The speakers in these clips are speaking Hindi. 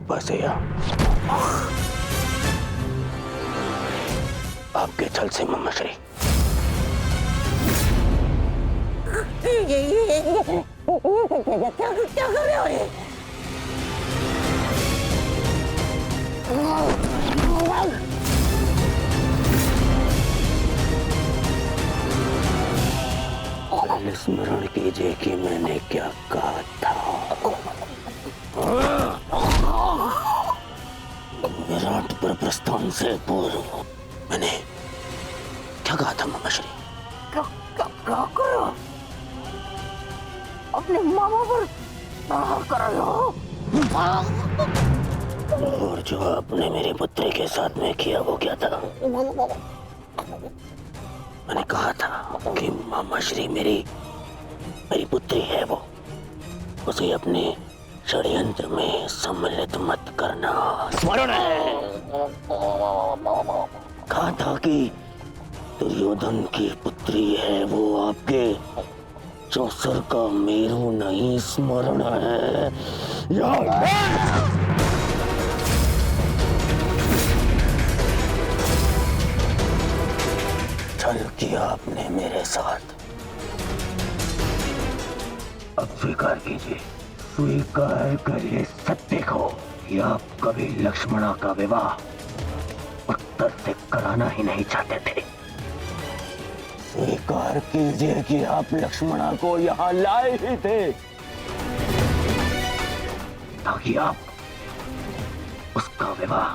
बस या आपके छल से मामा श्री क्या कर रहे हो ये? स्मरण कीजिए कि मैंने क्या कहा था। विराट पर प्रस्थान से पूर्व मैंने क्या कहा था मामा श्री? क्या कर रहे हो? अपने मामा पर प्रहार कर रहे हो? और जो आपने मेरे पुत्री के साथ में किया वो क्या था? मैंने कहा था कि मामा श्री मेरी पुत्री है, वो उसे अपने षड्यंत्र में सम्मिलित मत करना। स्मरण है कहा था कि दुर्योधन की पुत्री है, वो आपके चौसर का मेरू नहीं। स्मरण है छल किया आपने मेरे साथ। अब स्वीकार कीजिए, स्वीकार करिए सत्य को कि आप कभी लक्ष्मणा का विवाह उत्तर से कराना ही नहीं चाहते थे। स्वीकार कीजिए कि आप लक्ष्मणा को यहाँ लाए ही थे ताकि आप उसका विवाह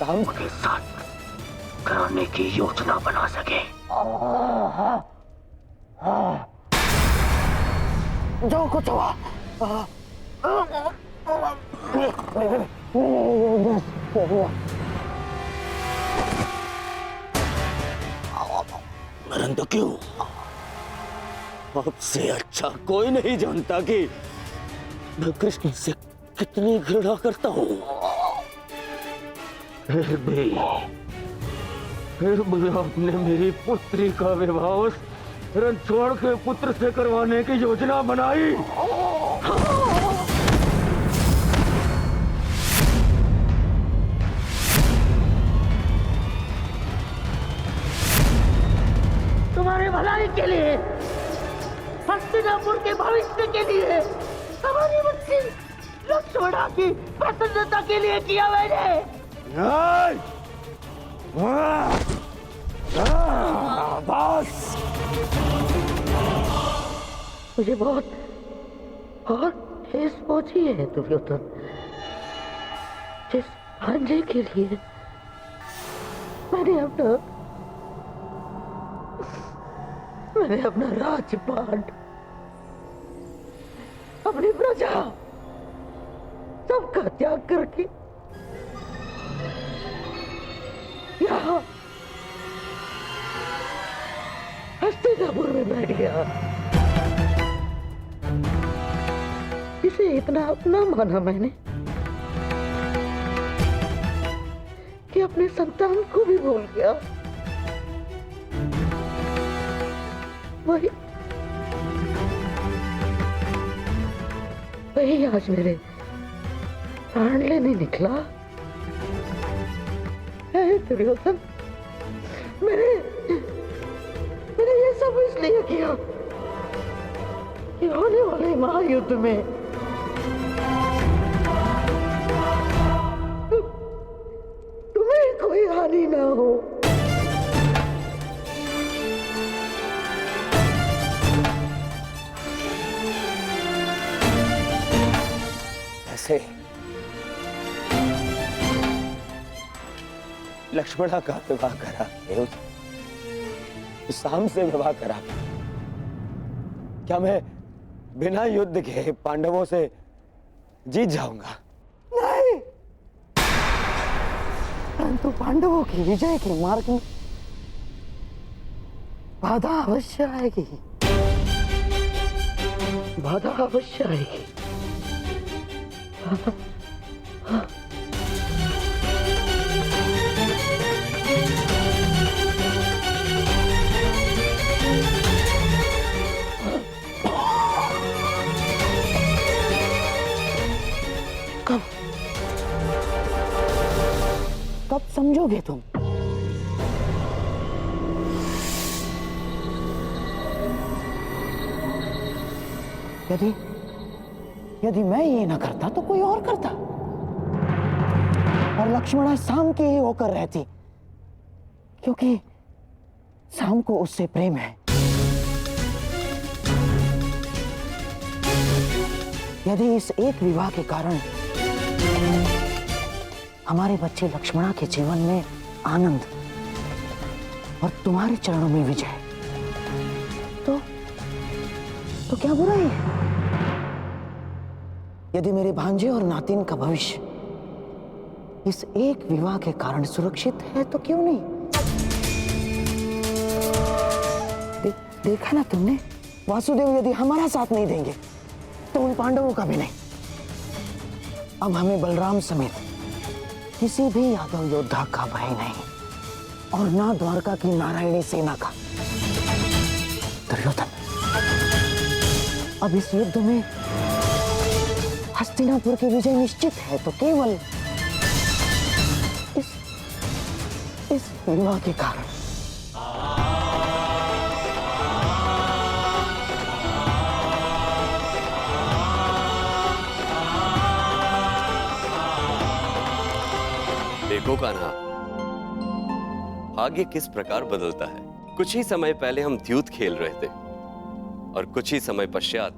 राम के साथ कराने की योजना बना सके। जो कुछ हुआ मरण तो क्यों? आपसे अच्छा कोई नहीं जानता कि मैं कृष्ण से कितनी घृणा करता हूँ। फिर भी आपने मेरी पुत्री का विवाह उस रणछोड़ के पुत्र से करवाने की योजना बनाई। तुम्हारे भलाई के लिए, हस्तिनापुर के भविष्य के लिए, हमारी बच्ची लक्ष्मणा की प्रसन्नता के लिए किया मैंने। बस मुझे बहुत ठेस पहुंची है दुर्योधन। जिस भांजे के लिए मैंने अपना राजपाट, अपनी प्रजा सबका त्याग करके यहाँ हस्तिनापुर में बैठ गया। इसे इतना अपना माना मैंने कि अपने संतान को भी भूल गया। वही आज मेरे प्राण लेने निकला है दुर्योधन। मैंने ये सब इसलिए किया कि होने वाले महायुद्ध में तुम्हें कोई हानि ना हो। ऐसे लक्ष्मणा का विवाह करा, शाम से विवाह करा। क्या मैं बिना युद्ध के पांडवों से जीत जाऊंगा? नहीं, परंतु पांडवों की विजय के मार्ग में बाधा अवश्य आएगी। बाधा अवश्य आएगी। कब कब समझोगे तुम? यदि यदि मैं ये ना करता तो कोई और करता, और लक्ष्मणा शाम की ही होकर रहती, क्योंकि शाम को उससे प्रेम है। यदि इस एक विवाह के कारण हमारे बच्चे लक्ष्मणा के जीवन में आनंद और तुम्हारे चरणों में विजय, तो क्या बुराई है? यदि मेरे भांजे और नातिन का भविष्य इस एक विवाह के कारण सुरक्षित है तो क्यों नहीं? देखा ना तुमने, वासुदेव यदि हमारा साथ नहीं देंगे तो उन पांडवों का भी नहीं। अब हमें बलराम समेत किसी भी यादव योद्धा का भय नहीं, और ना द्वारका की नारायणी सेना का। दुर्योधन, अब इस युद्ध में हस्तिनापुर की विजय निश्चित है तो केवल इस विवाह के कारण। देखो कान्हा, भाग्य किस प्रकार बदलता है। कुछ ही समय पहले हम द्यूत खेल रहे थे और कुछ ही समय पश्चात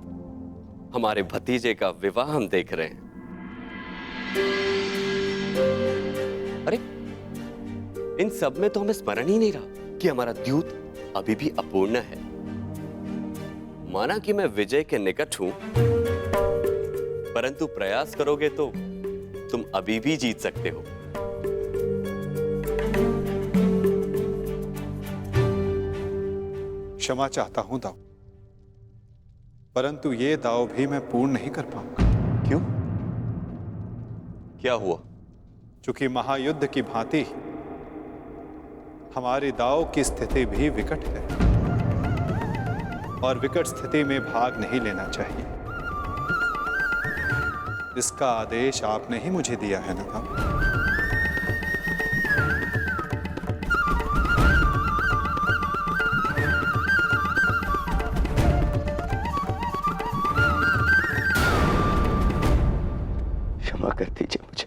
हमारे भतीजे का विवाह हम देख रहे हैं। अरे, इन सब में तो हमें स्मरण ही नहीं रहा कि हमारा द्यूत अभी भी अपूर्ण है। माना कि मैं विजय के निकट हूं, परंतु प्रयास करोगे तो तुम अभी भी जीत सकते हो। क्षमा चाहता हूं दाऊ, परंतु ये दाव भी मैं पूर्ण नहीं कर पाऊंगा। क्यों? क्या हुआ? चूंकि महायुद्ध की भांति हमारे दाव की स्थिति भी विकट है, और विकट स्थिति में भाग नहीं लेना चाहिए। इसका आदेश आपने ही मुझे दिया है ना दाऊ? कर दीजिए मुझे।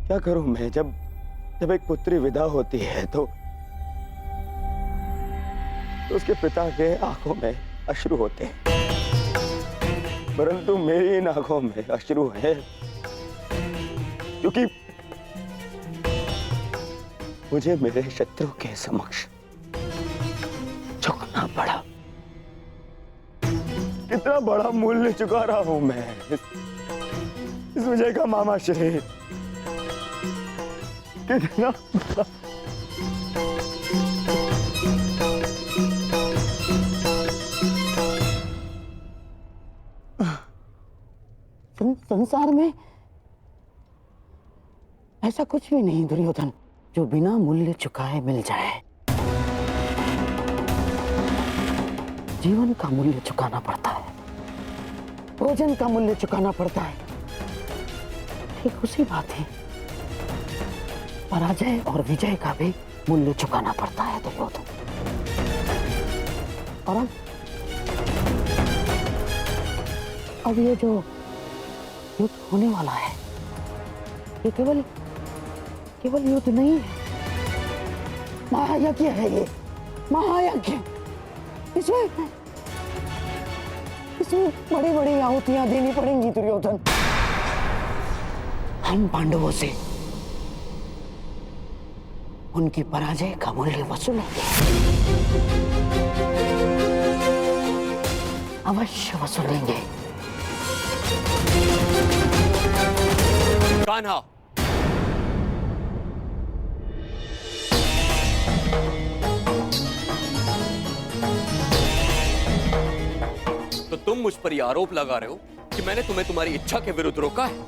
क्या करूं मैं? जब एक पुत्री विदा होती है तो उसके पिता के आंखों में अश्रु होते हैं, परंतु मेरी इन आंखों में अश्रु है क्योंकि मुझे मेरे शत्रु के समक्ष झुकना पड़ा। कितना बड़ा मूल्य चुका रहा हूं मैं इस विजय का, मामा श्री। कितना संसार में ऐसा कुछ भी नहीं दुर्योधन जो बिना मूल्य चुकाए मिल जाए। जीवन का मूल्य चुकाना पड़ता है, भोजन का मूल्य चुकाना पड़ता है। ठीक उसी बात है, पराजय और विजय का भी मूल्य चुकाना पड़ता है दुर्योधन। और अब ये जो युद्ध होने वाला है, ये केवल युद्ध नहीं है, महायज्ञ है। ये महायज्ञ, इसमें बड़ी बड़ी आहुतियां देनी पड़ेंगी दुर्योधन। हम पांडवों से उनकी पराजय का मूल्य वसूलेंगे, अवश्य वसूलेंगे। कान्हा, तो तुम मुझ पर यह आरोप लगा रहे हो कि मैंने तुम्हें तुम्हारी इच्छा के विरुद्ध रोका है?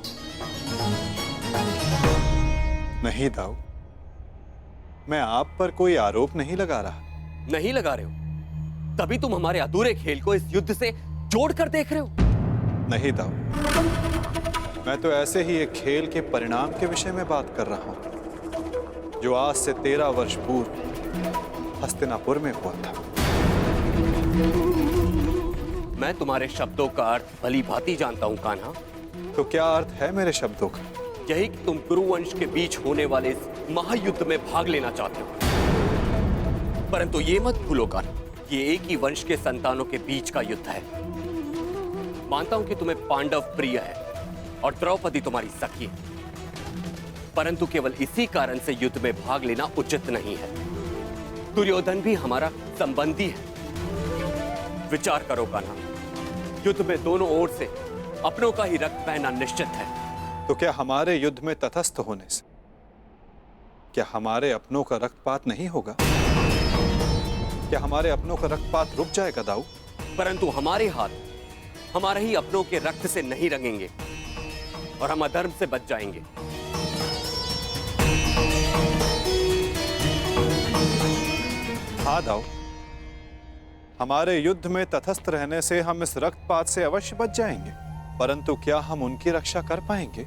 नहीं दाऊ, मैं आप पर कोई आरोप नहीं लगा रहा। नहीं लगा रहे हो, तभी तुम हमारे अधूरे खेल को इस युद्ध से जोड़कर देख रहे हो। नहीं दाऊ, मैं तो ऐसे ही एक खेल के परिणाम के विषय में बात कर रहा हूं, जो आज से 13 वर्ष पूर्व हस्तिनापुर में हुआ था। मैं तुम्हारे शब्दों का अर्थ भली भांति जानता हूं कान्हा। तो क्या अर्थ है मेरे शब्दों का? यही कि तुम कुरुवंश के बीच होने वाले इस महायुद्ध में भाग लेना चाहते हो। परंतु ये मत भूलो कान्हा, ये एक ही वंश के संतानों के बीच का युद्ध है। मानता हूं कि तुम्हें पांडव प्रिय है और द्रौपदी तुम्हारी सखी है, परंतु केवल इसी कारण से युद्ध में भाग लेना उचित नहीं है। दुर्योधन भी हमारा संबंधी है। विचार करो कान्हा, युद्ध में दोनों ओर से अपनों का ही रक्त बहना निश्चित है। तो क्या हमारे युद्ध में तटस्थ होने से क्या हमारे अपनों का रक्तपात नहीं होगा? क्या हमारे अपनों का रक्तपात रुक जाएगा दाऊ? परंतु हमारे हाथ हमारे ही अपनों के रक्त से नहीं रंगेंगे और हम अधर्म से बच जाएंगे। हाँ दाऊ, हमारे युद्ध में तटस्थ रहने से हम इस रक्तपात से अवश्य बच जाएंगे, परंतु क्या हम उनकी रक्षा कर पाएंगे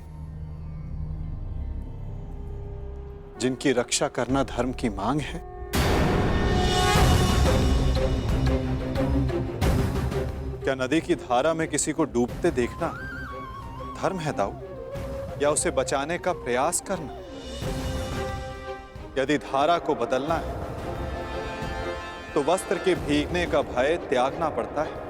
जिनकी रक्षा करना धर्म की मांग है? क्या नदी की धारा में किसी को डूबते देखना धर्म है दाऊ, या उसे बचाने का प्रयास करना? यदि धारा को बदलना है तो वस्त्र के भीगने का भय त्यागना पड़ता है।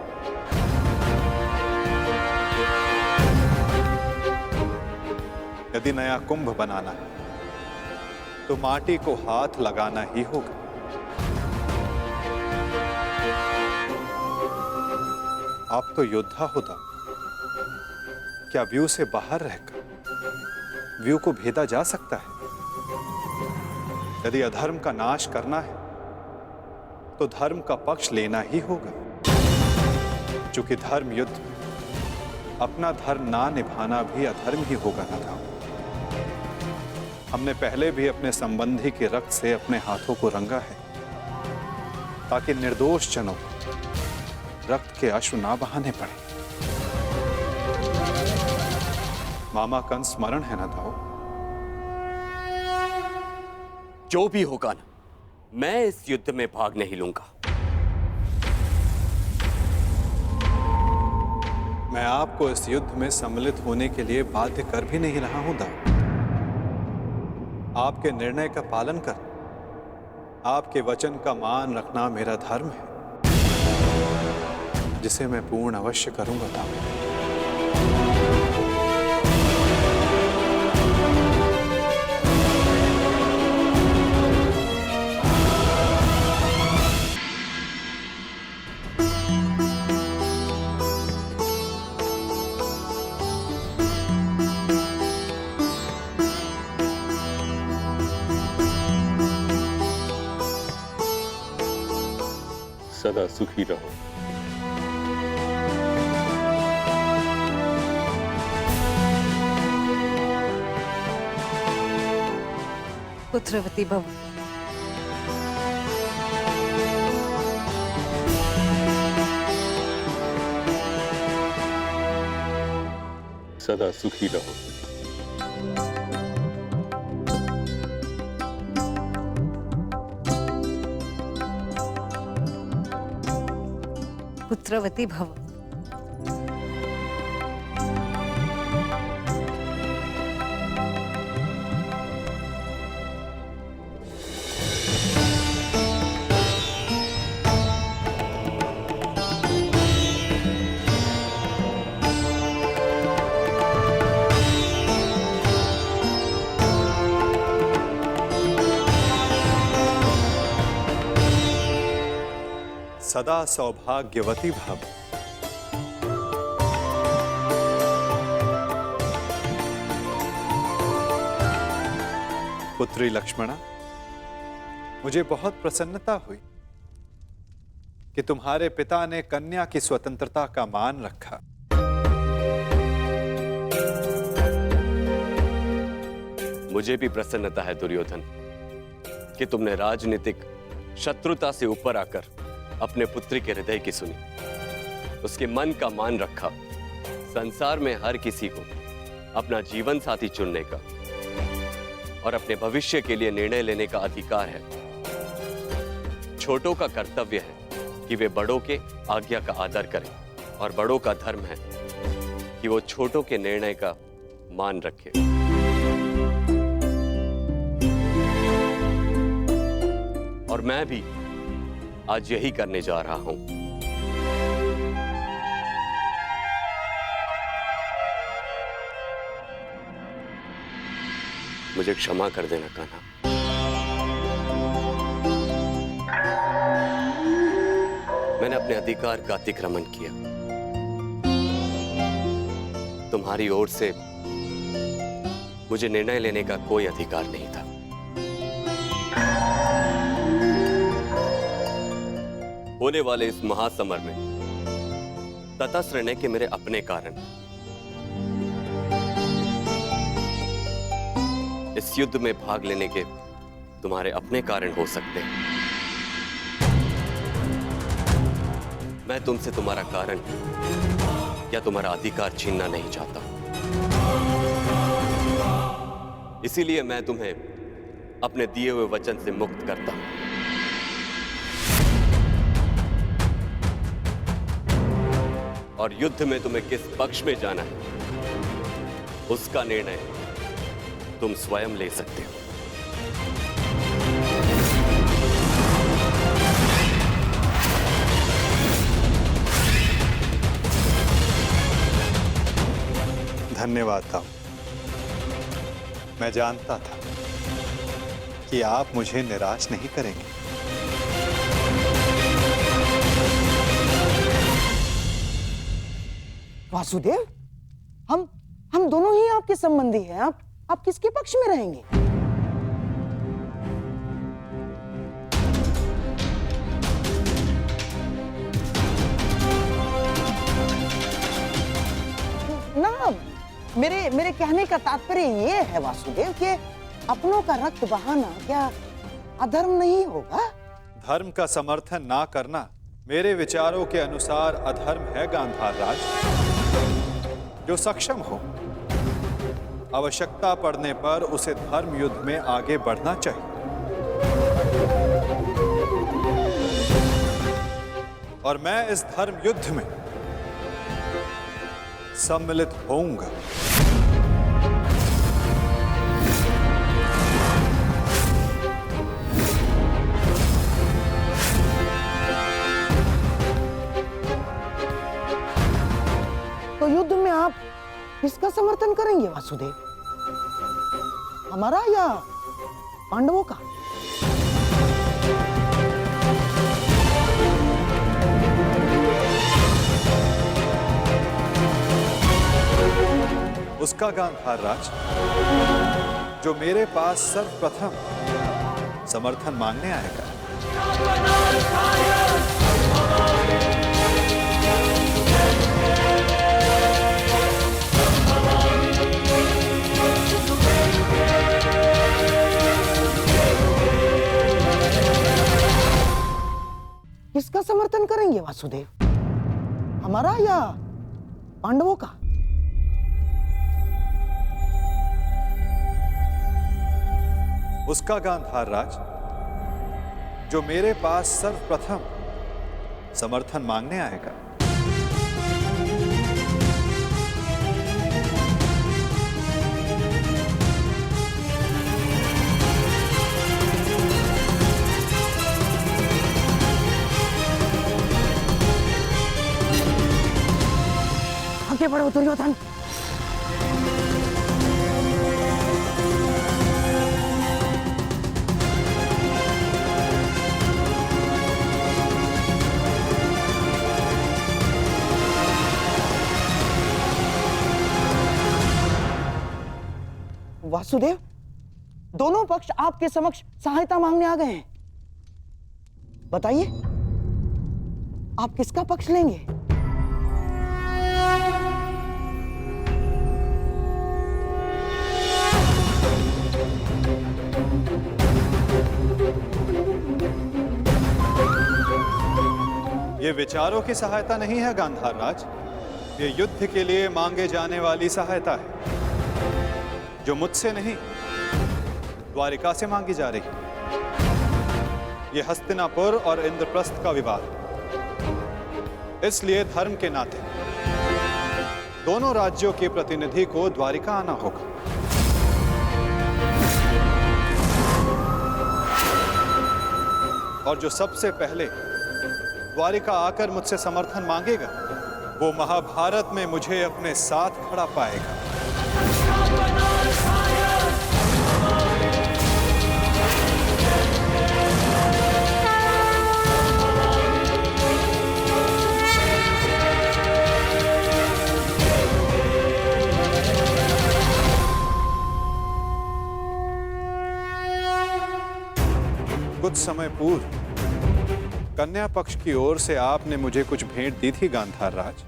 यदि नया कुंभ बनाना है तो माटी को हाथ लगाना ही होगा। आप तो योद्धा हो दाऊ, क्या व्यू से बाहर रहकर व्यू को भेदा जा सकता है? यदि अधर्म का नाश करना है तो धर्म का पक्ष लेना ही होगा, क्योंकि धर्म युद्ध अपना धर्म ना निभाना भी अधर्म ही होगा ना दाऊ। हमने पहले भी अपने संबंधी के रक्त से अपने हाथों को रंगा है, ताकि निर्दोष जनों रक्त के अश्रु ना बहाने पड़े। मामा कंस स्मरण है ना दाऊ? जो भी होगा ना, मैं इस युद्ध में भाग नहीं लूंगा। मैं आपको इस युद्ध में सम्मिलित होने के लिए बाध्य कर भी नहीं रहा हूं दाऊ। आपके निर्णय का पालन कर, आपके वचन का मान रखना मेरा धर्म है, जिसे मैं पूर्ण अवश्य करूंगा दाऊ। सदा सुखी रहो। पुत्रवती भव। सदा सुखी रहो। पुत्रवती भव। सदा सौभाग्यवती भव। पुत्री लक्ष्मणा, मुझे बहुत प्रसन्नता हुई कि तुम्हारे पिता ने कन्या की स्वतंत्रता का मान रखा। मुझे भी प्रसन्नता है दुर्योधन कि तुमने राजनीतिक शत्रुता से ऊपर आकर अपने पुत्री के हृदय की सुनी, उसके मन का मान रखा। संसार में हर किसी को अपना जीवन साथी चुनने का और अपने भविष्य के लिए निर्णय लेने का अधिकार है। छोटों का कर्तव्य है कि वे बड़ों के आज्ञा का आदर करें और बड़ों का धर्म है कि वो छोटों के निर्णय का मान रखें। और मैं भी आज यही करने जा रहा हूं। मुझे क्षमा कर देना कान्हा। मैंने अपने अधिकार का अतिक्रमण किया। तुम्हारी ओर से मुझे निर्णय लेने का कोई अधिकार नहीं था। होने वाले इस महासमर में तटस्थ रहने के मेरे अपने कारण, इस युद्ध में भाग लेने के तुम्हारे अपने कारण हो सकते हैं। मैं तुमसे तुम्हारा कारण या तुम्हारा अधिकार छीनना नहीं चाहता। इसीलिए मैं तुम्हें अपने दिए हुए वचन से मुक्त करता हूं। और युद्ध में तुम्हें किस पक्ष में जाना है उसका निर्णय तुम स्वयं ले सकते हो। धन्यवाद ताऊ। मैं जानता था कि आप मुझे निराश नहीं करेंगे। वासुदेव, हम दोनों ही आपके संबंधी हैं। आप किसके पक्ष में रहेंगे? ना, मेरे कहने का तात्पर्य ये है वासुदेव कि अपनों का रक्त बहाना क्या अधर्म नहीं होगा? धर्म का समर्थन ना करना मेरे विचारों के अनुसार अधर्म है गांधार राज। जो सक्षम हो, आवश्यकता पड़ने पर उसे धर्म युद्ध में आगे बढ़ना चाहिए। और मैं इस धर्म युद्ध में सम्मिलित होऊंगा। तो युद्ध में आप किसका समर्थन करेंगे वासुदेव? हमारा या पांडवों का? उसका गांधार राज जो मेरे पास सर्वप्रथम समर्थन मांगने आएगा। किसका समर्थन करेंगे वासुदेव? हमारा या पांडवों का? उसका गांधार राज जो मेरे पास सर्वप्रथम समर्थन मांगने आएगा। आगे बढ़ो दुर्योधन। वासुदेव, दोनों पक्ष आपके समक्ष सहायता मांगने आ गए हैं। बताइए, आप किसका पक्ष लेंगे? ये विचारों की सहायता नहीं है गांधार राज, ये युद्ध के लिए मांगे जाने वाली सहायता है। जो मुझसे नहीं द्वारिका से मांगी जा रही। यह हस्तिनापुर और इंद्रप्रस्थ का विवाद, इसलिए धर्म के नाते दोनों राज्यों के प्रतिनिधि को द्वारिका आना होगा। और जो सबसे पहले द्वारिका आकर मुझसे समर्थन मांगेगा वो महाभारत में मुझे अपने साथ खड़ा पाएगा। कुछ समय पूर्व कन्या पक्ष की ओर से आपने मुझे कुछ भेंट दी थी गांधार राज।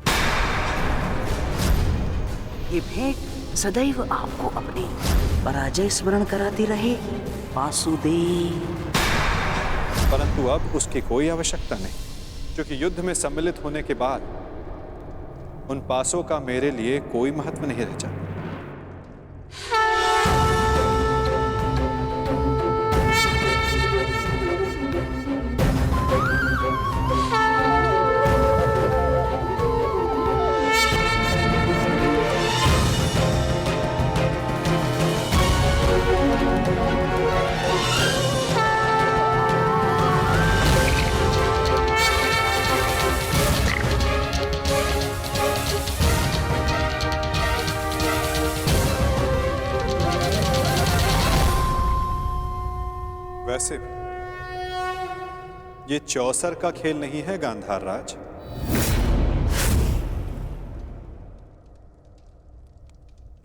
ये भेंट सदैव आपको अपनी पराजय स्मरण कराती रहे वासुदेव। परंतु अब उसकी कोई आवश्यकता नहीं, क्योंकि युद्ध में सम्मिलित होने के बाद उन पासों का मेरे लिए कोई महत्व नहीं रह जाता। वैसे भी ये चौसर का खेल नहीं है गांधार राज।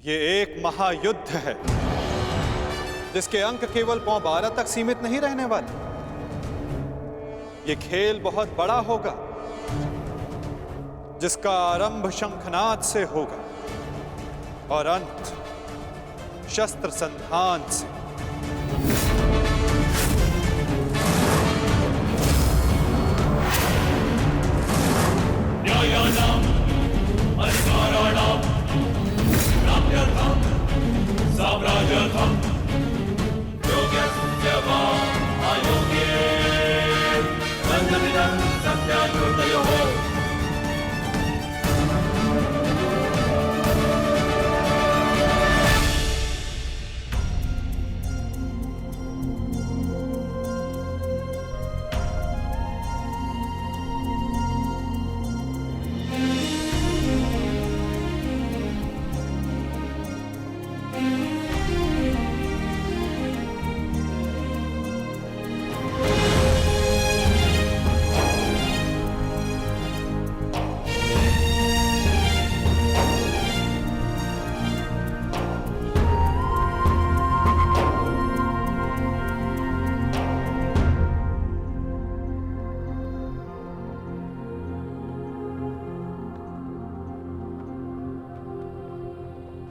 ये एक महायुद्ध है जिसके अंक केवल पौ 12 तक सीमित नहीं रहने वाले। ये खेल बहुत बड़ा होगा जिसका आरंभ शंखनाद से होगा और अंत शस्त्र संधान से।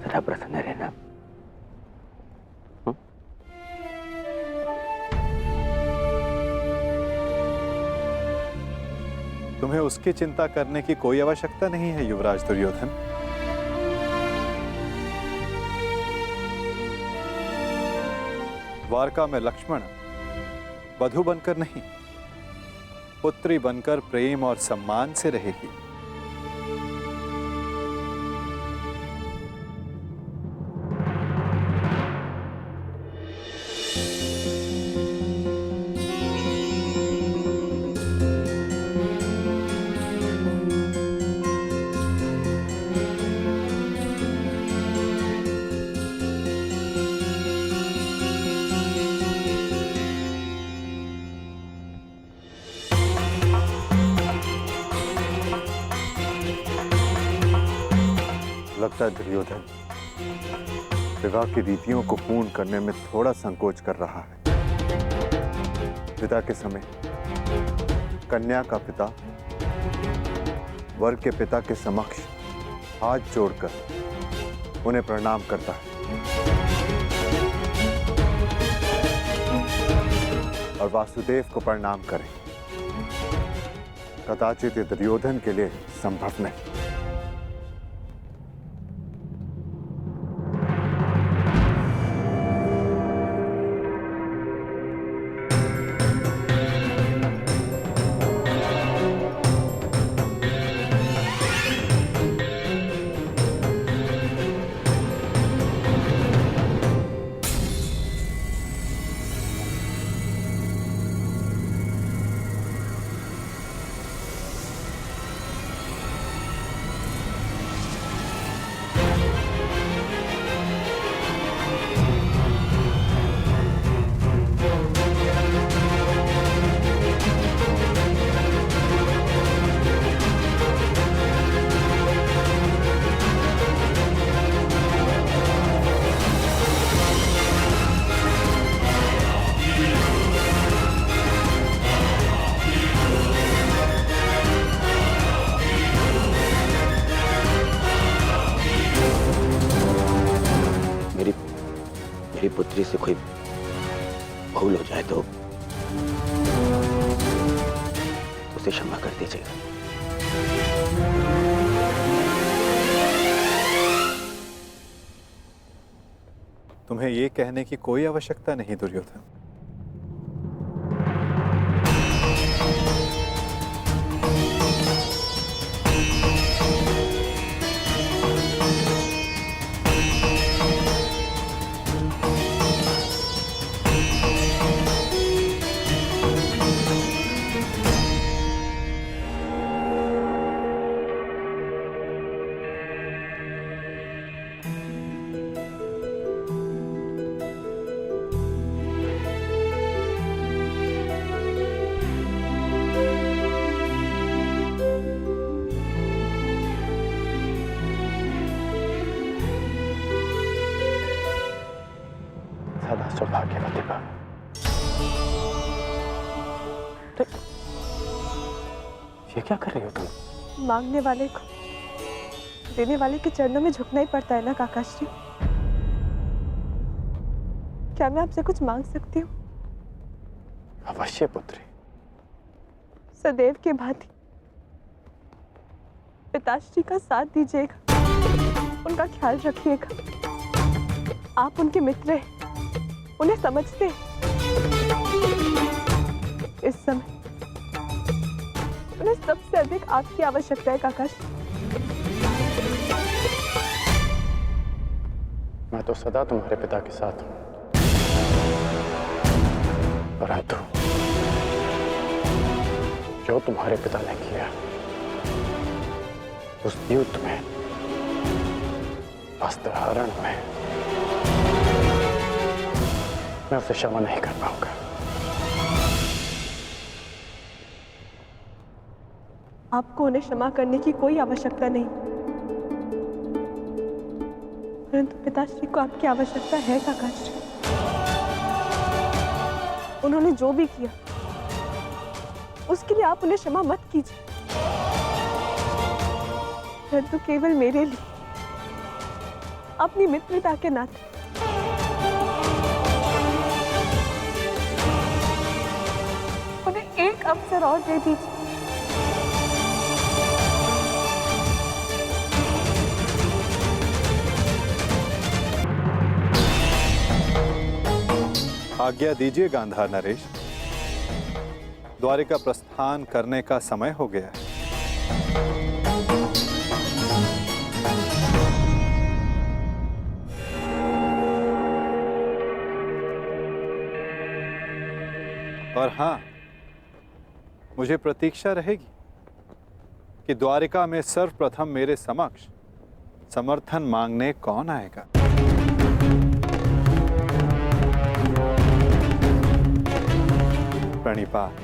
सदा प्रसन्न रहना। तुम्हें उसकी चिंता करने की कोई आवश्यकता नहीं है युवराज दुर्योधन। द्वारका में लक्ष्मण वधु बनकर नहीं, पुत्री बनकर प्रेम और सम्मान से रहेगी। लगता है दुर्योधन विवाह की रीतियों को पूर्ण करने में थोड़ा संकोच कर रहा है। विदा के समय कन्या का पिता वर के पिता के समक्ष हाथ जोड़कर उन्हें प्रणाम करता है और वासुदेव को प्रणाम करें। कदाचित ये दुर्योधन के लिए संभव नहीं। मेरी पुत्री से कोई भूल हो जाए तो उसे क्षमा कर दीजिएगा। तुम्हें ये कहने की कोई आवश्यकता नहीं दुर्योधन। सदा सौभाग्यवती भव। ये क्या कर रही हो तुम? मांगने वाले को देने वाले के चरणों में झुकना ही पड़ता है ना काकाश्री। क्या मैं आपसे कुछ मांग सकती हूँ? अवश्य पुत्री। सदैव के भांति पिताश्री का साथ दीजिएगा, उनका ख्याल रखिएगा। आप उनके मित्र हैं, उन्हें समझते हैं। इस समय उन्हें सबसे अधिक आपकी आवश्यकता है काकाश्री। मैं तो सदा तुम्हारे पिता के साथ हूं, परंतु जो तुम्हारे पिता ने किया उस युद्ध में, वस्त्रहरण में, मैं उसे क्षमा नहीं कर पाऊंगा। आपको उन्हें क्षमा करने की कोई आवश्यकता नहीं, परंतु पिताश्री को आपकी आवश्यकता है काकाश्री। उन्होंने जो भी किया उसके लिए आप उन्हें क्षमा मत कीजिए, परंतु केवल मेरे लिए, अपनी मित्रता के नाते। उन्हें एक अवसर और दे दीजिए। आज्ञा दीजिए गांधार नरेश, द्वारिका प्रस्थान करने का समय हो गया है। और हाँ, मुझे प्रतीक्षा रहेगी कि द्वारिका में सर्वप्रथम मेरे समक्ष समर्थन मांगने कौन आएगा। प्रणिपात।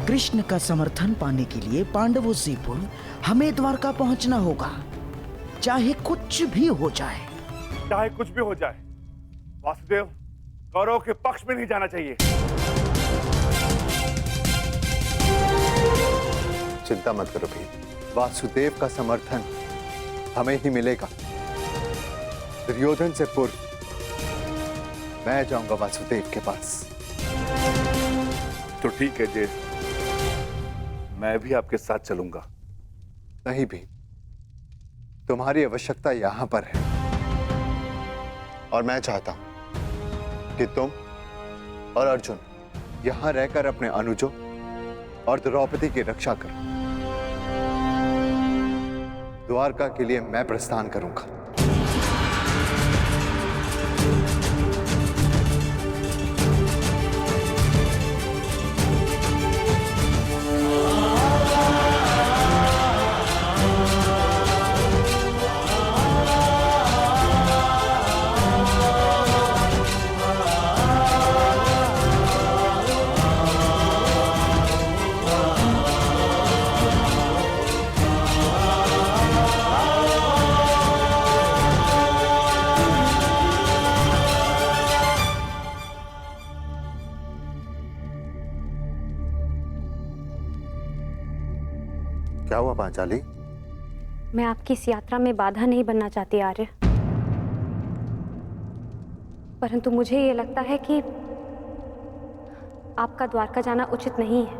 कृष्ण का समर्थन पाने के लिए पांडवों से पूर्व हमें द्वारका पहुंचना होगा, चाहे कुछ भी हो जाए। चाहे कुछ भी हो जाए, वासुदेव कौरवों के पक्ष में नहीं जाना चाहिए। चिंता मत करो भी, वासुदेव का समर्थन हमें ही मिलेगा। दुर्योधन से पूर्व मैं जाऊंगा वासुदेव के पास। तो ठीक है जेठ, मैं भी आपके साथ चलूंगा। नहीं भी, तुम्हारी आवश्यकता यहां पर है और मैं चाहता हूं कि तुम और अर्जुन यहां रहकर अपने अनुजों और द्रौपदी की रक्षा करो। द्वारका के लिए मैं प्रस्थान करूंगा। क्या हुआ पांचाली? मैं आपकी इस यात्रा में बाधा नहीं बनना चाहती आर्य, परंतु मुझे ये लगता है कि आपका द्वारका जाना उचित नहीं है।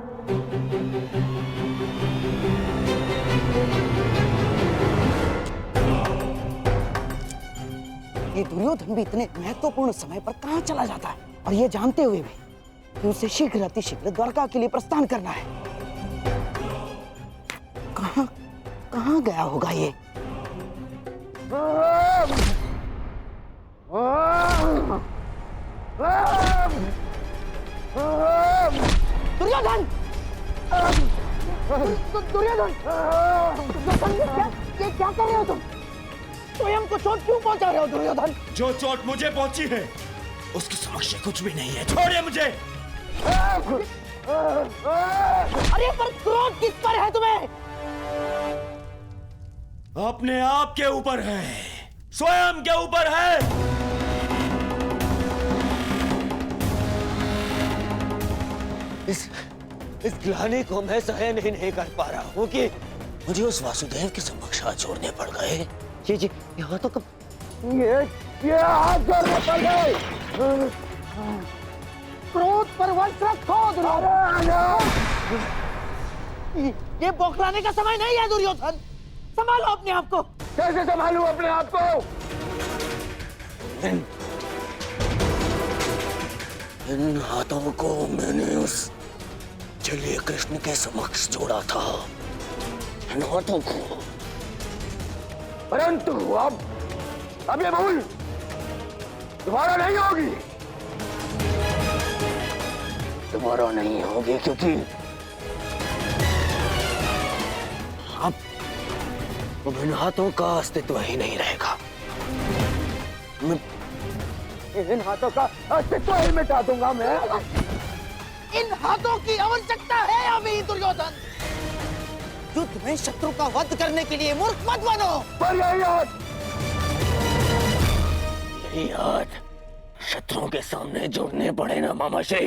ये दुर्योधन भी इतने महत्वपूर्ण समय पर कहाँ चला जाता है, और ये जानते हुए भी कि उसे शीघ्र अतिशीघ्र द्वारका के लिए प्रस्थान करना है। कहाँ कहाँ गया होगा ये? दुर्योधन! दुर्योधन! ये क्या कर रहे हो तुम? स्वयं को चोट क्यों पहुंचा रहे हो दुर्योधन? जो चोट मुझे पहुंची है उसके समक्ष कुछ भी नहीं है। छोड़िए मुझे। अरे पर क्रोध किस पर है तुम्हें? अपने आप के ऊपर है, स्वयं के ऊपर है। इस ग्लानि को मैं सहन ही नहीं कर पा रहा हूँ कि मुझे उस वासुदेव के समक्ष हाथ छोड़ने पड़ गए। जी यहाँ तो कब ये हाथ जोड़ने पड़ गए। क्रोध पर वश रखो दुर्योधन। ये बौखलाने का समय नहीं है दुर्योधन, संभालो अपने आप को। कैसे संभालूं अपने आप को? इन हाथों को मैंने उस चलिए कृष्ण के समक्ष जोड़ा था, इन हाथों को। परंतु अब ये भूल दोबारा नहीं होगी। दोबारा नहीं होगी क्योंकि अब इन हाथों का अस्तित्व ही नहीं रहेगा। इन हाथों का अस्तित्व ही मिटा दूंगा मैं। इन हाथों की आवश्यकता है अभी दुर्योधन। युद्ध में शत्रु का वध करने के लिए मूर्ख मत बनो। पर यही हाथ शत्रुओं के सामने जोड़ने पड़े ना मामाश्री।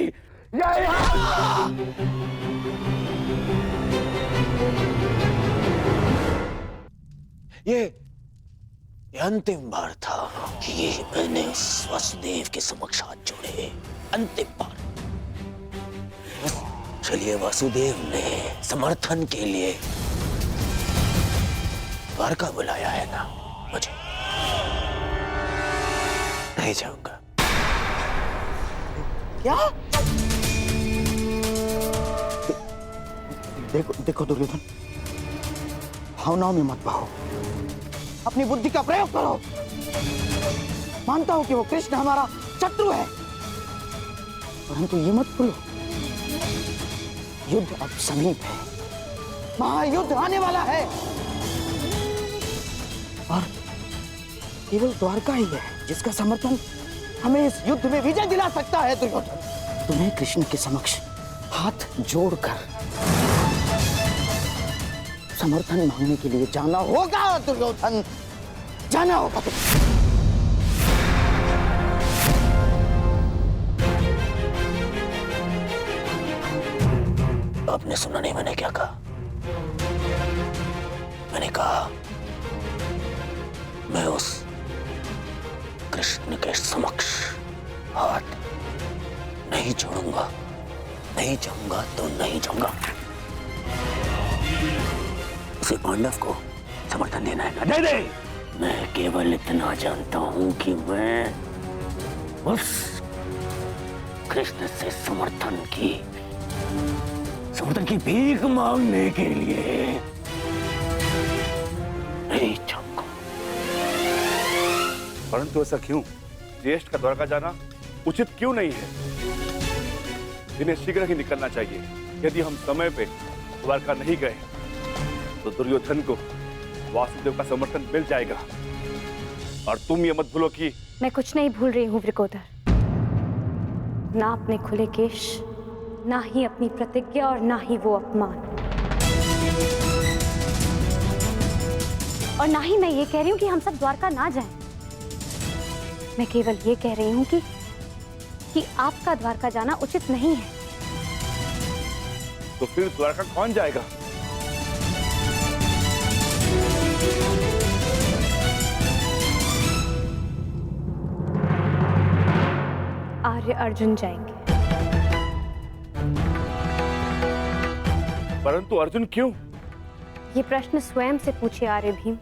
यही हाथ। ये अंतिम बार था कि ये मैंने उस वासुदेव के समक्ष हाथ जोड़े। अंतिम बार। चलिए वासुदेव ने समर्थन के लिए द्वारका बुलाया है ना, मुझे नहीं जाऊंगा। क्या? देखो दुर्योधन, भावनाओं में मत बहो, अपनी बुद्धि का प्रयोग करो। मानता हूं कि वो कृष्ण हमारा शत्रु है, परंतु ये मत भूलो युद्ध अब समीप है, महायुद्ध आने वाला है, और केवल द्वारका ही है जिसका समर्थन हमें इस युद्ध में विजय दिला सकता है। दुर्योधन, तुम्हें कृष्ण के समक्ष हाथ जोड़कर समर्थन मांगने के लिए जाना होगा। दुर्योधन, जाना होगा तुम्हें। आपने सुना नहीं मैंने क्या कहा? मैंने कहा मैं उस कृष्ण के समक्ष हाथ नहीं जोड़ूंगा। नहीं जाऊंगा तो नहीं जाऊंगा। उसे पांडव को समर्थन देना है ना, दे दे। मैं केवल इतना जानता हूं कि मैं उस कृष्ण से समर्थन की भीख मांगने के लिए नहीं जाऊंगा। परंतु ऐसा क्यों? ज्येष्ठ का द्वारका जाना उचित क्यों नहीं है? इन्हें शीघ्र ही निकलना चाहिए। यदि हम समय पे द्वारका नहीं गए तो दुर्योधन को वासुदेव का समर्थन मिल जाएगा। और तुम ये मत भूलो कि मैं कुछ नहीं भूल रही हूँ वृकोदर, ना अपने खुले केश, ना ही अपनी प्रतिज्ञा, और ना ही वो अपमान, और ना ही मैं ये कह रही हूँ कि हम सब द्वारका ना जाएं। मैं केवल ये कह रही हूँ कि आपका द्वारका जाना उचित नहीं है। तो फिर द्वारका कौन जाएगा? आर्य अर्जुन जाएंगे। परंतु अर्जुन क्यों? ये प्रश्न स्वयं से पूछे आर्य भीम।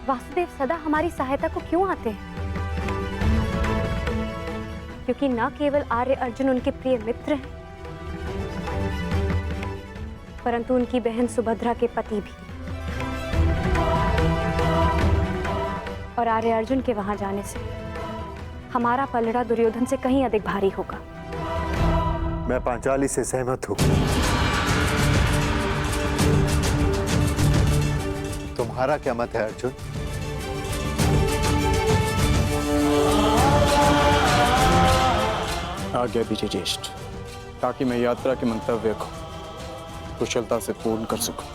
वासुदेव सदा हमारी सहायता को क्यों आते हैं? क्योंकि न केवल आर्य अर्जुन उनके प्रिय मित्र हैं, परंतु उनकी बहन सुभद्रा के पति भी। और आर्य अर्जुन के वहां जाने से हमारा पलड़ा दुर्योधन से कहीं अधिक भारी होगा। मैं पांचाली से सहमत हूं। तुम्हारा क्या मत है अर्जुन? आज्ञा दीजिए ज्येष्ठ, ताकि मैं यात्रा के मंतव्य को कुशलता से पूर्ण कर सकूं।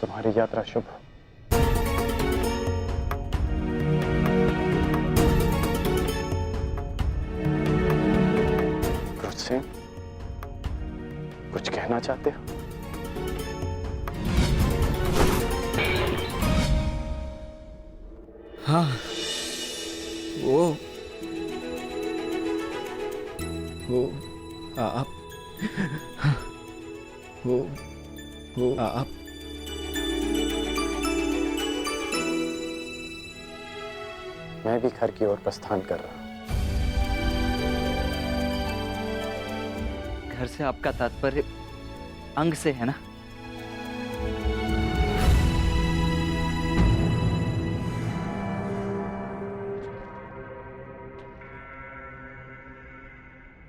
तुम्हारी यात्रा शुभ हो। सिंह, कुछ कहना चाहते हो? हाँ, वो आप वो आप मैं भी घर की ओर प्रस्थान कर रहा हूं। घर से आपका तात्पर्य अंग से है ना?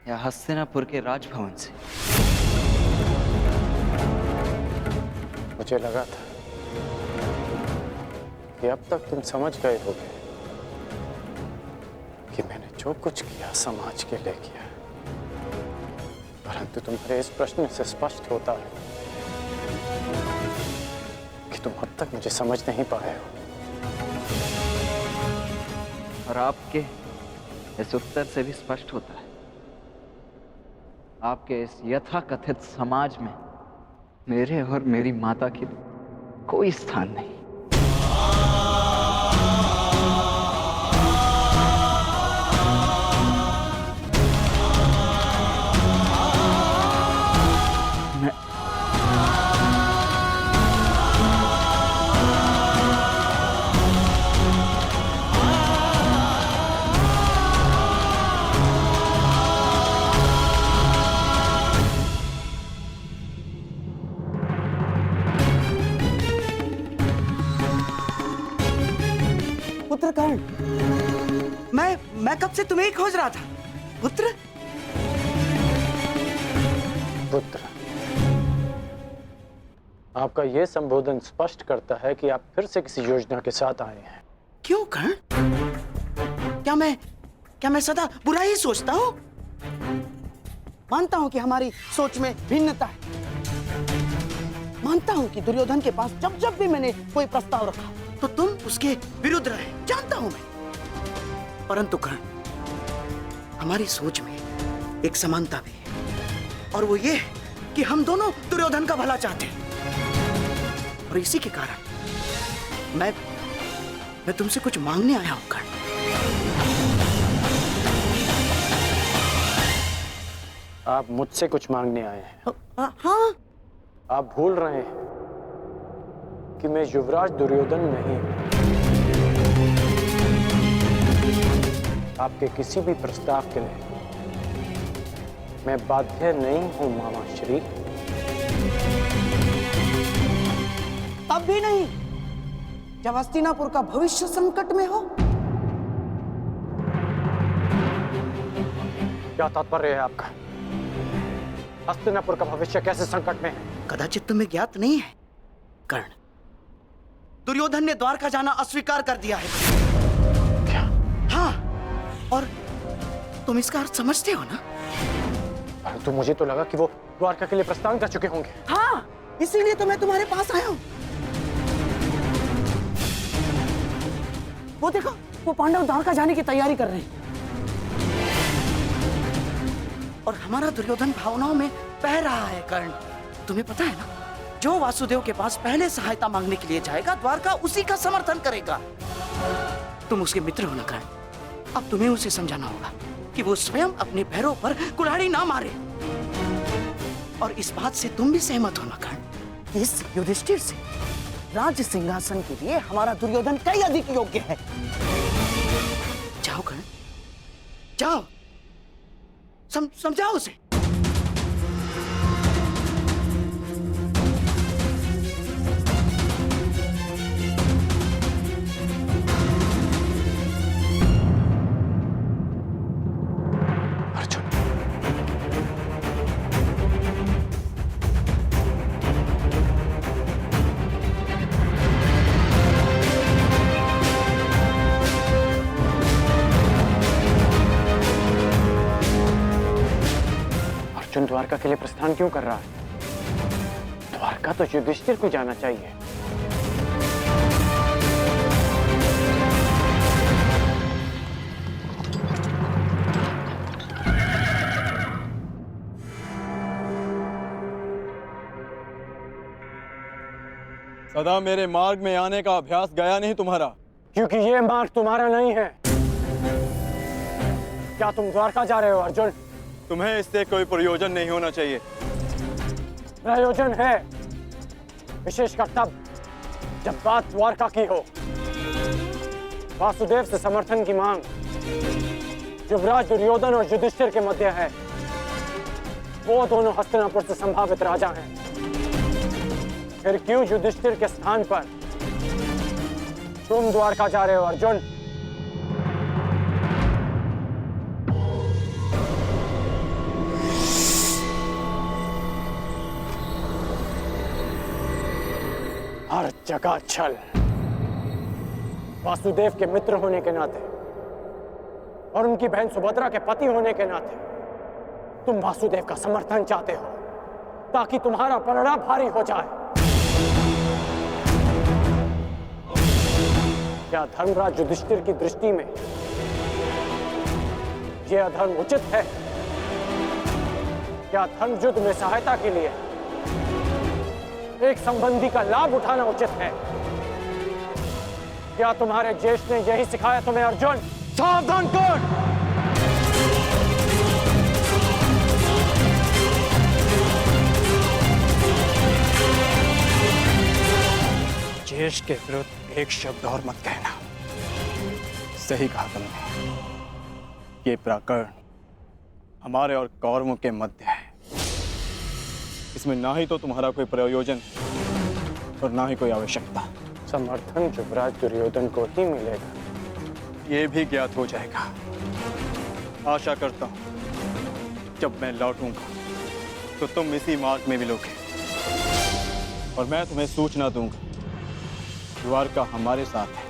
या हस्तिनापुर के राजभवन से? मुझे लगा था कि अब तक तुम समझ गए होगे कि मैंने जो कुछ किया समाज के लिए किया, परंतु तुम्हारे इस प्रश्न से स्पष्ट होता है कि तुम अब तक मुझे समझ नहीं पाए हो। और आपके इस उत्तर से भी स्पष्ट होता है आपके इस यथाकथित समाज में मेरे और मेरी माता के कोई स्थान नहीं। पुत्र कर्ण, मैं कब से तुम्हें ही खोज रहा था। पुत्र पुत्र, आपका यह संबोधन स्पष्ट करता है कि आप फिर से किसी योजना के साथ आए हैं। क्यों कर्ण? क्या मैं सदा बुरा ही सोचता हूँ? मानता हूँ कि हमारी सोच में भिन्नता है। मानता हूँ कि दुर्योधन के पास जब भी मैंने कोई प्रस्ताव रखा तो तुम उसके विरुद्ध रहे, जानता हूं मैं। परंतु कर्ण, हमारी सोच में एक समानता भी है, और वो ये कि हम दोनों दुर्योधन का भला चाहते हैं। और इसी के कारण मैं तुमसे कुछ मांगने आया हूं कर्ण। आप मुझसे कुछ मांगने आए हैं? हाँ। आप भूल रहे हैं कि मैं युवराज दुर्योधन नहीं हूं। आपके किसी भी प्रस्ताव के लिए मैं बाध्य नहीं हूं मामा श्री। तब भी नहीं जब हस्तिनापुर का भविष्य संकट में हो। क्या तात्पर्य है आपका? हस्तिनापुर का भविष्य कैसे संकट में है? कदाचित तुम्हें ज्ञात नहीं है कर्ण, दुर्योधन ने द्वारका जाना अस्वीकार कर दिया है। क्या? हाँ, और तुम इसका अर्थ समझते हो ना? परंतु मुझे तो लगा कि वो द्वारका के लिए प्रस्थान कर चुके होंगे। हाँ, इसीलिए तो मैं तुम्हारे पास आया हूं। वो देखो, वो पांडव द्वारका जाने की तैयारी कर रहे हैं, और हमारा दुर्योधन भावनाओं में बह रहा है कर्ण। तुम्हें पता है ना, जो वासुदेव के पास पहले सहायता मांगने के लिए जाएगा, द्वारका उसी का समर्थन करेगा। तुम उसके मित्र हो ना कर्ण, अब तुम्हें उसे समझाना होगा कि वो स्वयं अपने पैरों पर कुल्हाड़ी ना मारे। और इस बात से तुम भी सहमत हो ना कर्ण, इस युधिष्ठिर से राज्य सिंहासन के लिए हमारा दुर्योधन कई अधिक योग्य है। जाओ कर्ण, जाओ, समझाओ उसे। अर्जुन द्वारका के लिए प्रस्थान क्यों कर रहा है? द्वारका तो युधिष्ठिर को जाना चाहिए। सदा मेरे मार्ग में आने का अभ्यास गया नहीं तुम्हारा। क्योंकि ये मार्ग तुम्हारा नहीं है। क्या तुम द्वारका जा रहे हो अर्जुन? तुम्हें इससे कोई प्रयोजन नहीं होना चाहिए। प्रयोजन है, विशेषकर तब जब बात द्वारका की हो। वासुदेव से समर्थन की मांग युवराज दुर्योधन और युधिष्ठिर के मध्य है। वो दोनों हस्तिनापुर से संभावित राजा हैं। फिर क्यों युधिष्ठिर के स्थान पर तुम द्वारका जा रहे हो अर्जुन? हर जगह छल। वासुदेव के मित्र होने के नाते और उनकी बहन सुभद्रा के पति होने के नाते तुम वासुदेव का समर्थन चाहते हो ताकि तुम्हारा पलड़ा भारी हो जाए। क्या धर्मराज युधिष्ठिर की दृष्टि में यह अधर्म उचित है? क्या धर्म युद्ध में सहायता के लिए एक संबंधी का लाभ उठाना उचित है? क्या तुम्हारे ज्येष्ठ ने यही सिखाया तुम्हें अर्जुन? सावधान कर! ज्येष्ठ के विरुद्ध एक शब्द और मत कहना। सही कहा तुमने। ये प्रकरण हमारे और कौरवों के मध्य है। इसमें ना ही तो तुम्हारा कोई प्रयोजन और ना ही कोई आवश्यकता। समर्थन युवराज दुर्योधन को ही मिलेगा। ये भी ज्ञात हो जाएगा। आशा करता हूं जब मैं लौटूंगा तो तुम इसी मार्ग में मिलोगे और मैं तुम्हें सूचना दूंगा। द्वारका हमारे साथ है।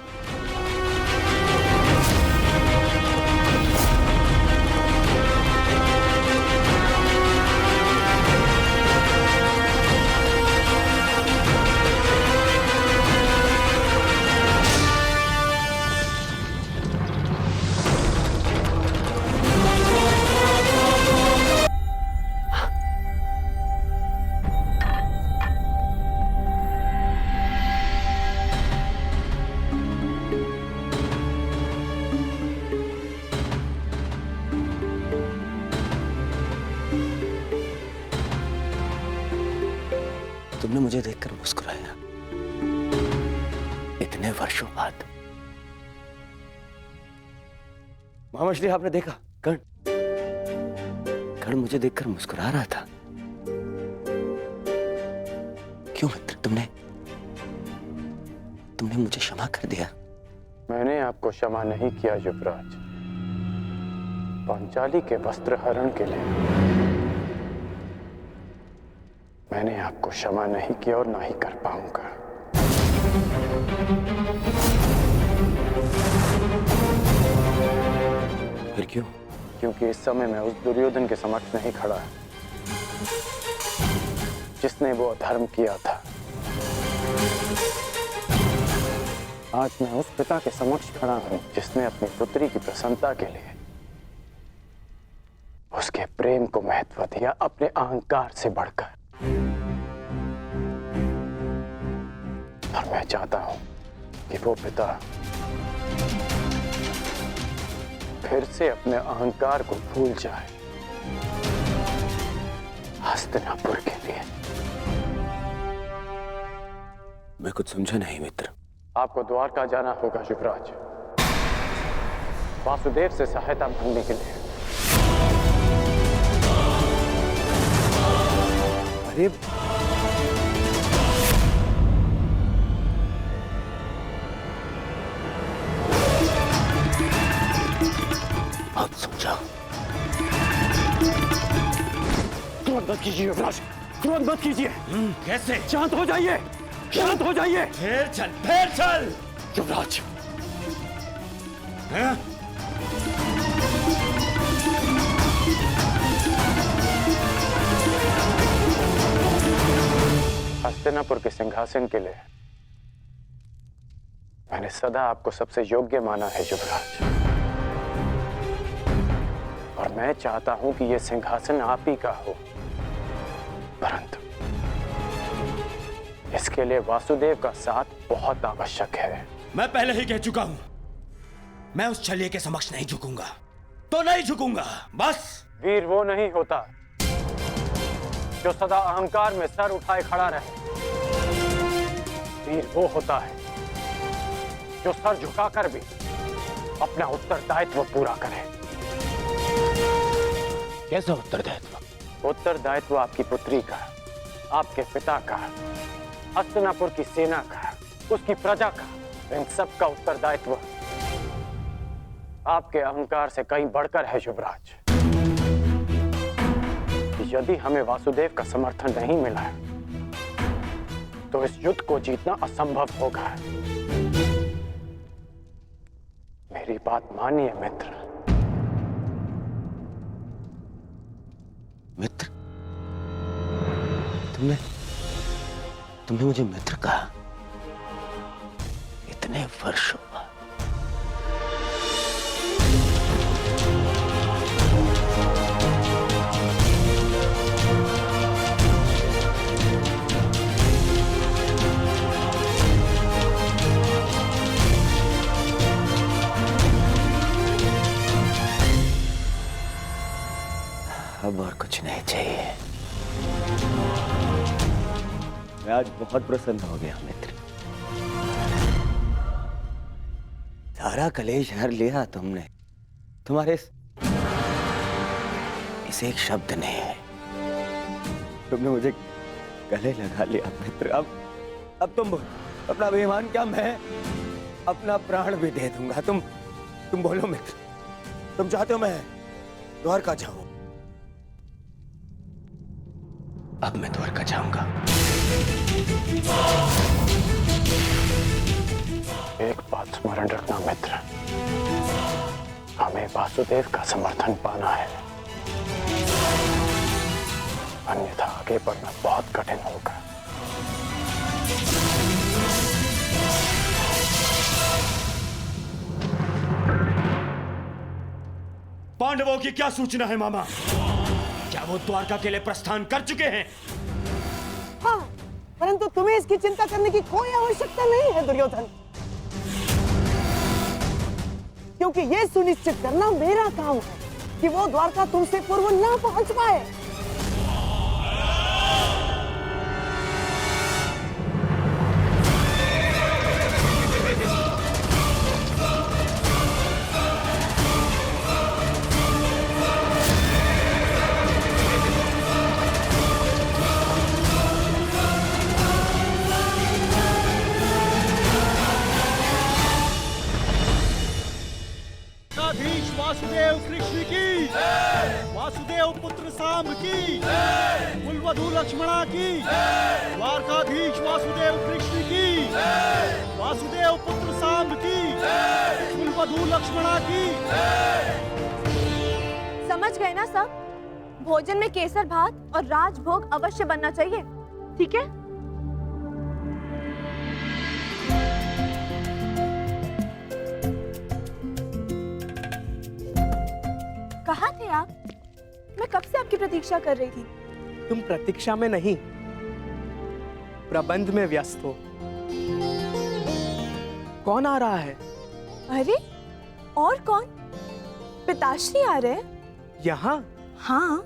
तुमने मुझे देखकर मुस्कुराया इतने वर्षों बाद। महामंत्री, आपने देखा कर्ण मुझे देखकर मुस्कुरा रहा था। क्यों मित्र, तुमने मुझे क्षमा कर दिया? मैंने आपको क्षमा नहीं किया युवराज। पांचाली के वस्त्र हरण के लिए मैंने आपको क्षमा नहीं किया और ना ही कर पाऊंगा। फिर क्यों? क्योंकि इस समय मैं उस दुर्योधन के समक्ष नहीं खड़ा जिसने वो अधर्म किया था। आज मैं उस पिता के समक्ष खड़ा हूं जिसने अपनी पुत्री की प्रसन्नता के लिए उसके प्रेम को महत्व दिया अपने अहंकार से बढ़कर। मैं चाहता हूं कि वो पिता फिर से अपने अहंकार को भूल जाए हस्तिनापुर के लिए। मैं कुछ समझा नहीं मित्र। आपको द्वारका जाना होगा युवराज, वासुदेव से सहायता मांगने के लिए। अरे बहुत समझा। क्रोध मत कीजिए युवराज, क्रोध मत कीजिए। कैसे? शांत हो जाइए, शांत हो जाइए। फिर चल। युवराज, हैं? हस्तिनापुर के सिंहासन के लिए मैंने सदा आपको सबसे योग्य माना है युवराज, और मैं चाहता हूं कि यह सिंहासन आप ही का हो, परंतु इसके लिए वासुदेव का साथ बहुत आवश्यक है। मैं पहले ही कह चुका हूं, मैं उस छलिए के समक्ष नहीं झुकूंगा तो नहीं झुकूंगा, बस। वीर वो नहीं होता जो सदा अहंकार में सर उठाए खड़ा रहे। वीर वो होता है जो सर झुकाकर भी अपना उत्तरदायित्व पूरा करे। कैसा उत्तरदायित्व? उत्तरदायित्व आपकी पुत्री का, आपके पिता का, हस्तिनापुर की सेना का, उसकी प्रजा का, इन सब का उत्तरदायित्व आपके अहंकार से कहीं बढ़कर है युवराज। यदि हमें वासुदेव का समर्थन नहीं मिला है तो इस युद्ध को जीतना असंभव होगा। मेरी बात मानिए मित्र। मित्र? तुमने मुझे मित्र कहा इतने वर्षों बाद। अब और कुछ नहीं चाहिए। मैं आज बहुत प्रसन्न हो गया मित्र। सारा कलेश हर लिया तुमने, तुम्हारे इस एक शब्द ने। तुमने मुझे गले लगा लिया मित्र। अब तुम अपना अभिमान क्या, मैं अपना प्राण भी दे दूंगा। तुम बोलो मित्र, तुम चाहते हो मैं द्वारका जाऊं? अब मैं द्वारका जाऊंगा। एक बात स्मरण रखना मित्र, हमें वासुदेव का समर्थन पाना है, अन्यथा आगे बढ़ना बहुत कठिन होगा। पांडवों की क्या सूचना है मामा? क्या वो द्वारका के लिए प्रस्थान कर चुके हैं? हाँ, परंतु तुम्हें इसकी चिंता करने की कोई आवश्यकता नहीं है दुर्योधन, क्योंकि ये सुनिश्चित करना मेरा काम है कि वो द्वारका तुमसे पूर्व ना पहुंच पाए। वासुदेव कृष्ण की, वासुदेव पुत्र सांब की, कुलवधू लक्ष्मणा की, द्वारकाधीश वासुदेव कृष्ण की, वासुदेव पुत्र सांब की, कुलवधू लक्ष्मणा की। समझ गए ना सब? भोजन में केसर भात और राजभोग अवश्य बनना चाहिए, ठीक है? कहाँ थे आप? मैं कब से आपकी प्रतीक्षा कर रही थी। तुम प्रतीक्षा में नहीं, प्रबंध में व्यस्त हो। कौन आ रहा है? अरे और कौन? पिताश्री आ रहे हैं। यहाँ? हाँ,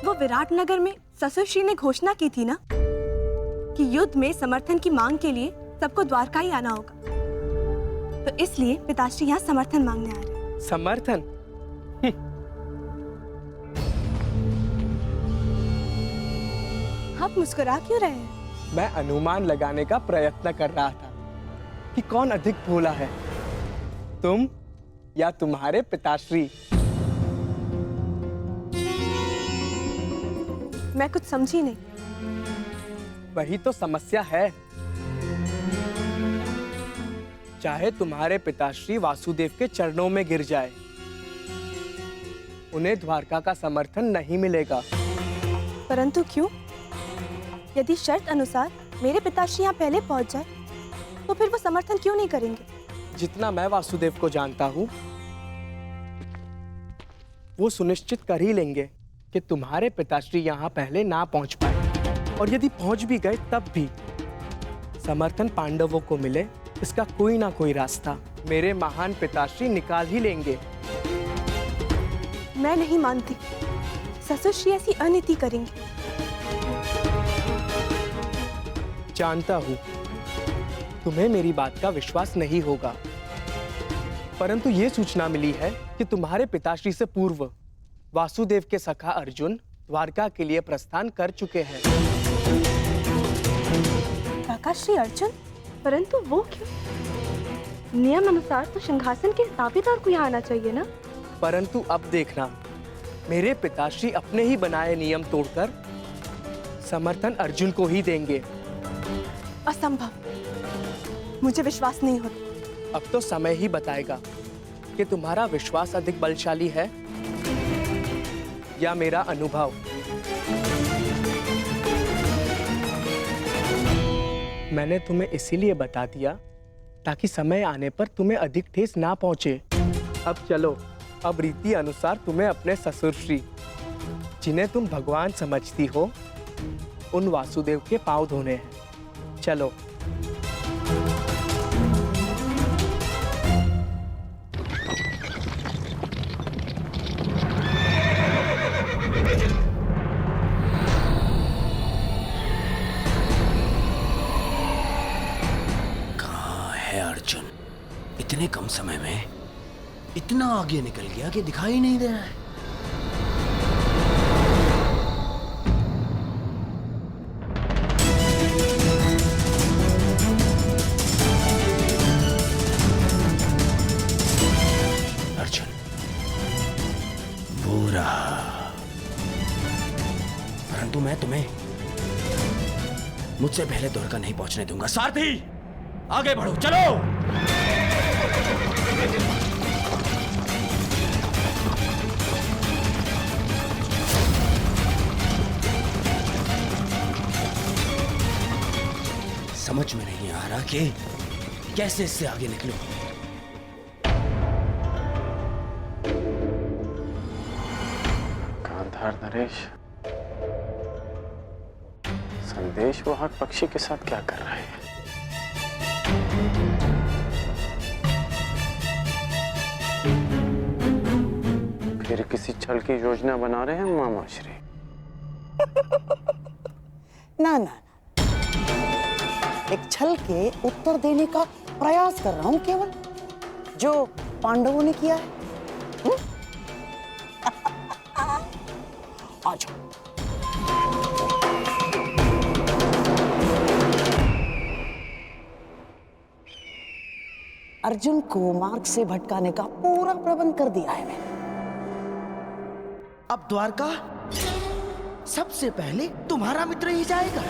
वो विराटनगर में ससुरश्री ने घोषणा की थी ना कि युद्ध में समर्थन की मांग के लिए सबको द्वारका ही आना होगा, तो इसलिए पिताश्री यहाँ समर्थन मांगने आ रहे हैं। समर्थन? आप मुस्कुरा क्यों रहे हैं? मैं अनुमान लगाने का प्रयत्न कर रहा था कि कौन अधिक भोला है, तुम या तुम्हारे पिताश्री। मैं कुछ समझी नहीं। वही तो समस्या है। चाहे तुम्हारे पिताश्री वासुदेव के चरणों में गिर जाए, उन्हें द्वारका का समर्थन नहीं मिलेगा। परंतु क्यों? यदि शर्त अनुसार मेरे पिताश्री यहाँ पहले पहुंच जाए, तो फिर वो समर्थन क्यों नहीं करेंगे? जितना मैं वासुदेव को जानता हूँ, वो सुनिश्चित कर ही लेंगे कि तुम्हारे पिताश्री यहाँ पहले ना पहुंच पाए, और यदि पहुंच भी गए तब भी समर्थन पांडवों को मिले, इसका कोई ना कोई रास्ता मेरे महान पिताश्री निकाल ही लेंगे। मैं नहीं मानती ससुरश्री ऐसी अनीति करेंगे। जानता हूं तुम्हें मेरी बात का विश्वास नहीं होगा, परंतु ये सूचना मिली है कि तुम्हारे पिताश्री से पूर्व वासुदेव के सखा अर्जुन द्वारका के लिए प्रस्थान कर चुके हैं। काकाश्री अर्जुन? परंतु वो क्यों? नियम अनुसार तो सिंहासन के दावेदार को यहाँ आना चाहिए ना? परंतु अब देखना, मेरे पिताश्री अपने ही बनाए नियम तोड़कर समर्थन अर्जुन को ही देंगे। असंभव, मुझे विश्वास नहीं होता। अब तो समय ही बताएगा कि तुम्हारा विश्वास अधिक बलशाली है या मेरा अनुभव। मैंने तुम्हें इसीलिए बता दिया ताकि समय आने पर तुम्हें अधिक ठेस ना पहुंचे। अब चलो, अब रीति अनुसार तुम्हें अपने ससुरश्री, जिन्हें तुम भगवान समझती हो, उन वासुदेव के पांव धोने हैं। चलो। कहाँ है अर्जुन? इतने कम समय में इतना आगे निकल गया कि दिखाई नहीं दे रहा है। परंतु मैं तुम्हें मुझसे पहले द्वारका नहीं पहुंचने दूंगा। सारथी, आगे बढ़ो, चलो। समझ में नहीं आ रहा कि कैसे इससे आगे निकलूं। गांधार नरेश, संदेश वाहक पक्षी के साथ क्या कर रहे हैं? फिर किसी छल की योजना बना रहे हैं मामाश्री? ना ना, एक छल के उत्तर देने का प्रयास कर रहा हूं केवल, जो पांडवों ने किया है। आ जाओ। अर्जुन को मार्ग से भटकाने का पूरा प्रबंध कर दिया है मैंने। अब द्वारका सबसे पहले तुम्हारा मित्र ही जाएगा।